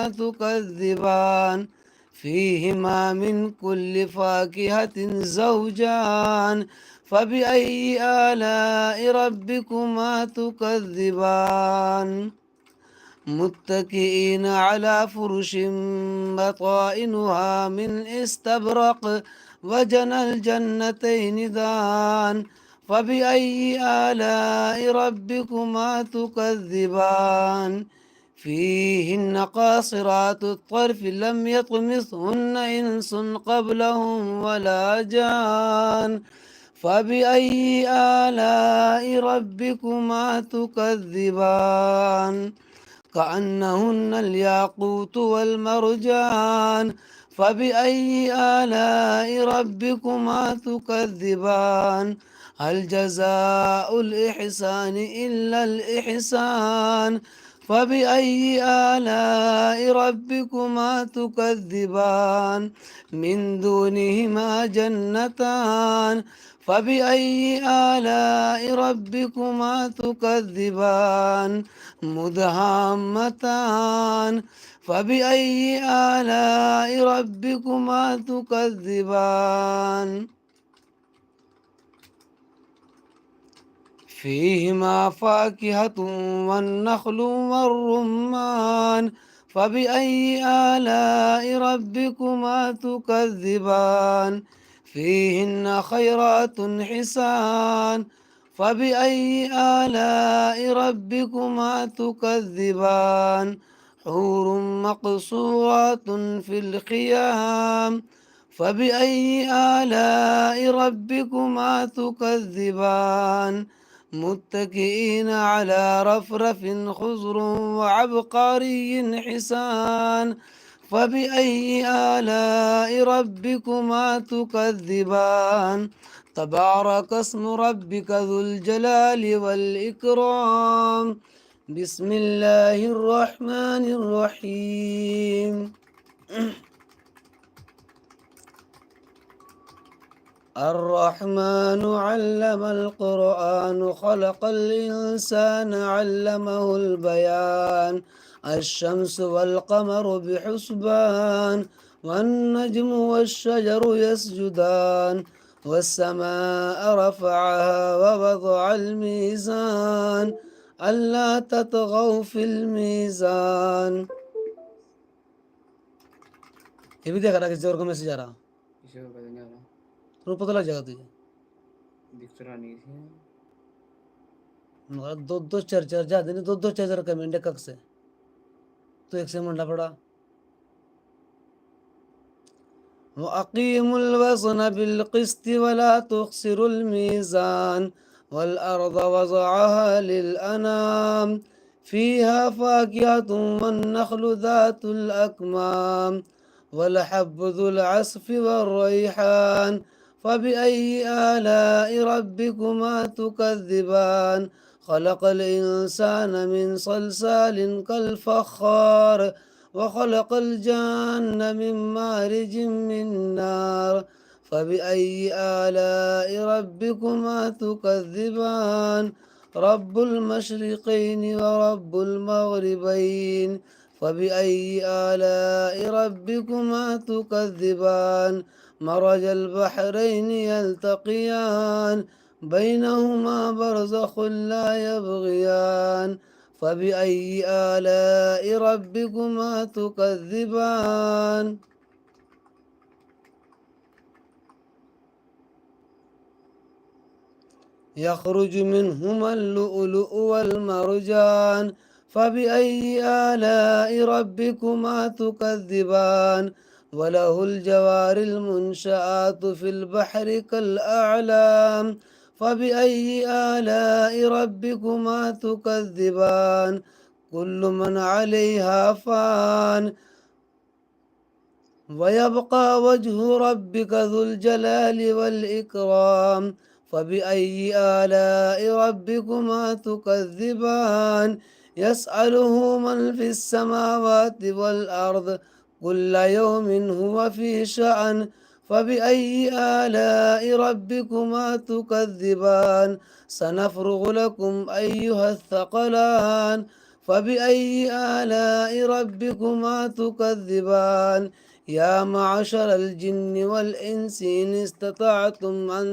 تكذبان فيهما من كل فاكهة زوجان فبأي آلاء ربكما تكذبان متكئين على فرش بطائنها من استبرق وجنى الجنتين دان فبأي آلاء ربكما تكذبان فيهن قاصرات الطرف لم يطمثهن إنس قبلهم ولا جان فبأي آلاء ربكما تكذبان كأنهن الياقوت والمرجان فبأي آلاء ربكما تكذبان هل جزاء الإحسان إلا الإحسان فبأي آلاء ربكما تكذبان من دونهما جنتان فبأي آلاء ربكما تكذبان مدهامتان فبأي آلاء ربكما تكذبان فيهما فاكهة والنخل والرمان فبأي آلاء ربكما تكذبان فيهن خيرات حسان فبأي آلاء ربكما تكذبان حور مقصورات في الخيام فبأي آلاء ربكما تكذبان متكئين على رفرف خضر وعبقري حسان فبأي آلاء ربكما تكذبان تبارك اسم ربك ذو الجلال والإكرام بسم الله الرحمن الرحيم الرحمن علم القرآن خلق الإنسان علمه البيان الشمس والقمر بحسبان والنجم والشجر يسجدان والسماء رفعها ووضع الميزان ألا تطغوا في الميزان. ये भी देखा था किसी और को मैसेज आ रहा किसी को पता नहीं आ रहा, तो पता लग जाएगा तुझे दिख तो रहा नहीं थी। मगर दो दो चार चार ज्यादा नहीं, दो दो चार चार कमेंट है कक से तो एक से मंडा पड़ा وأقيموا الوزن بالقسط ولا تخسروا الميزان والأرض وضعها للأنام فيها فاكهة والنخل ذات الأكمام والحب ذو العصف والريحان فبأي آلاء ربكما تكذبان خلق الإنسان من صلصال كالفخار وخلق الجن من مارج من نار فبأي آلاء ربكما تكذبان رب المشرقين ورب المغربين فبأي آلاء ربكما تكذبان مرج البحرين يلتقيان بينهما برزخ لا يبغيان فبأي آلاء ربكما تكذبان يخرج منهما اللؤلؤ والمرجان فبأي آلاء ربكما تكذبان وله الجوار المنشآت في البحر كالأعلام فبأي آلاء ربكما تكذبان كل من عليها فان ويبقى وجه ربك ذو الجلال والإكرام فبأي آلاء ربكما تكذبان يسأله من في السماوات والأرض كل يوم هو في شأن فبأي آلاء ربكما تكذبان سنفرغ لكم أيها الثقلان فبأي آلاء ربكما تكذبان يا معشر الجن والإنس إن استطعتم أن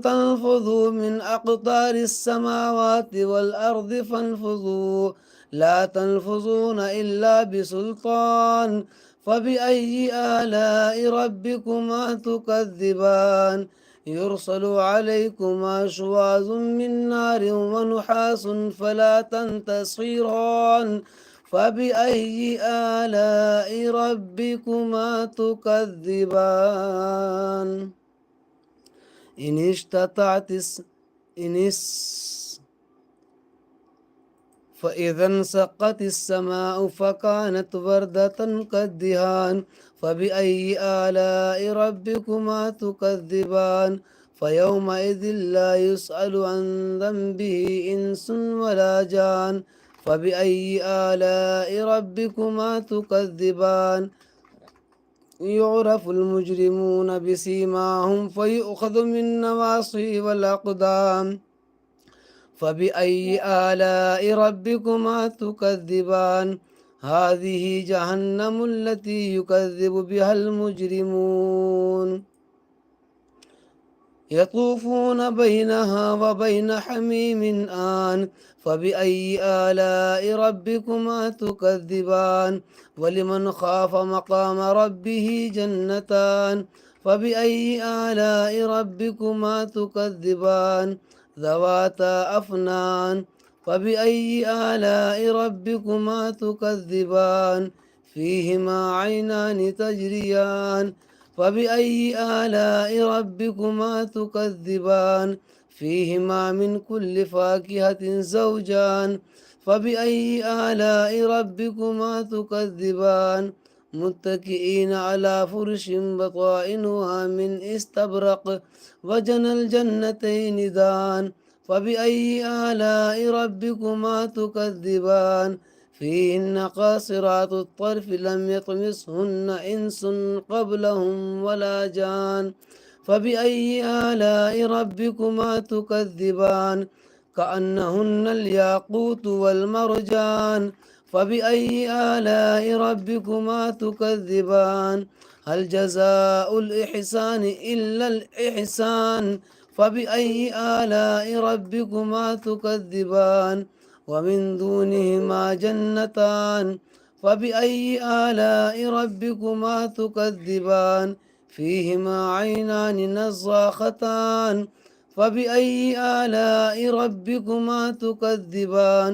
تنفذوا من أقطار السماوات والأرض فانفذوا لا تنفذون إلا بسلطان فبأي آلاء ربكما تكذبان يرسل عليكما شواظ من نار ونحاس فلا تنتصران فبأي آلاء ربكما تكذبان إن استطعت فإذا انشقت السماء فكانت وردة كالدهان فبأي آلاء ربكما تكذبان فيومئذ لا يسأل عن ذنبه إنس ولا جان فبأي آلاء ربكما تكذبان يعرف المجرمون بسيماهم فيؤخذ من النواصي والأقدام فبأي آلاء ربكما تكذبان هذه جهنم التي يكذب بها المجرمون يطوفون بينها وبين حميم آن فبأي آلاء ربكما تكذبان ولمن خاف مقام ربه جنتان فبأي آلاء ربكما تكذبان ذواتا أفنان فبأي آلاء ربكما تكذبان فيهما عينان تجريان فبأي آلاء ربكما تكذبان فيهما من كل فاكهة زوجان فبأي آلاء ربكما تكذبان متكئين على فرش بطائنها من استبرق وجنى الجنتين دان فبأي آلاء ربكما تكذبان فيهن قاصرات الطرف لم يطمسهن إنس قبلهم ولا جان فبأي آلاء ربكما تكذبان كأنهن الياقوت والمرجان فبأي آلاء ربكما تكذبان هل جزاء الإحسان إلا الإحسان فبأي آلاء ربكما تكذبان ومن دونهما جنتان فبأي آلاء ربكما تكذبان فيهما عينان نضاختان فبأي آلاء ربكما تكذبان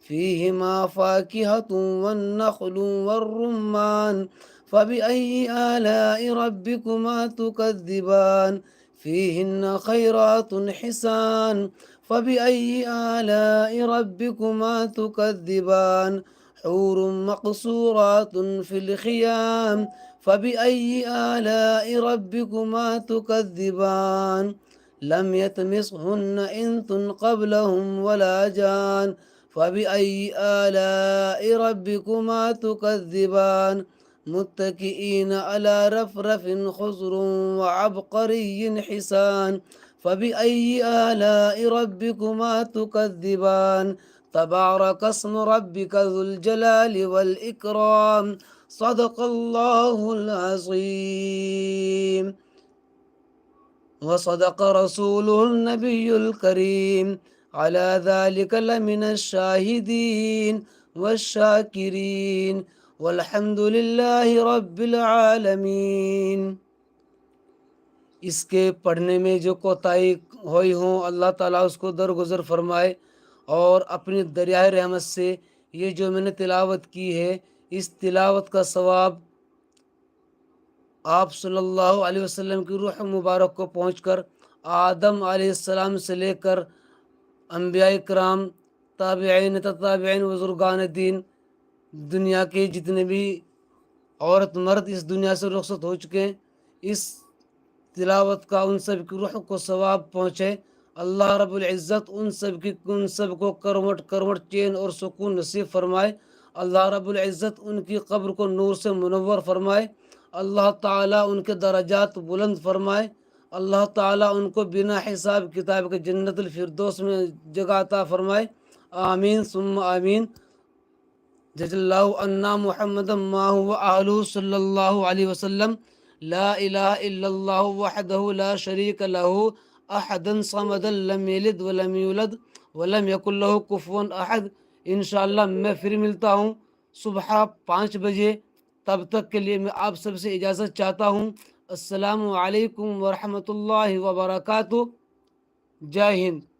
فيهما فاكهة والنخل والرمان فبأي آلاء ربكما تكذبان فيهن خيرات حسان فبأي آلاء ربكما تكذبان حور مقصورات في الخيام فبأي آلاء ربكما تكذبان لم يطمسهن إنس قبلهم ولا جان فبأي آلاء ربكما تكذبان متكئين على رفرف خضر وعبقري حسان فبأي آلاء ربكما تكذبان تبارك اسم ربك ذو الجلال والإكرام صدق الله العظيم وصدق رسوله النبي الكريم على ذلك لمن الشاهدين والشاكرين والحمد لله رب العالमीन। इसके पढ़ने में जो कोताही हुई हों अल्लाह ताला उसको दरगुजर फरमाए और अपनी दरियाए रहमत से ये जो मैंने तिलावत की है इस तिलावत का सवाब आप सल्लल्लाहु अलैहि वसल्लम की रूह मुबारक को पहुंचकर आदम अलैहिस्सलाम से लेकर अंबिया इकराम ताबिईन तताबिईन बुजुर्गान दीन दुनिया के जितने भी औरत मर्द इस दुनिया से रुखसत हो चुके हैं इस तिलावत का उन सब की रूह को सवाब पहुँचे। अल्लाह रब्बुल इज़्ज़त उन सब को करवट करवट चैन और सुकून नसीब फरमाए। अल्लाह रब्बुल इज़्ज़त उनकी कब्र को नूर से मुनव्वर फरमाए। अल्लाह ताला उनके दरजात बुलंद फरमाए। अल्लाह ताला उनको बिना हिसाब किताब के जन्नतुल फिरदौस में जगह अता फरमाए। آمین ثم آمین. جزا اللہ عنا محمد ما هو اہلہ صلی اللہ علیہ وسلم. لا الہ الا اللہ وحدہ لا شریک لہ احدا صمدا لم یلد ولم یولد ولم یکن لہ کفوا احد. انشاءاللہ میں پھر ملتا ہوں صبح 5 بجے. تب تک کے لیے میں آپ سب سے اجازت چاہتا ہوں. السلام علیکم ورحمۃ اللہ وبرکاتہ. جے ہند.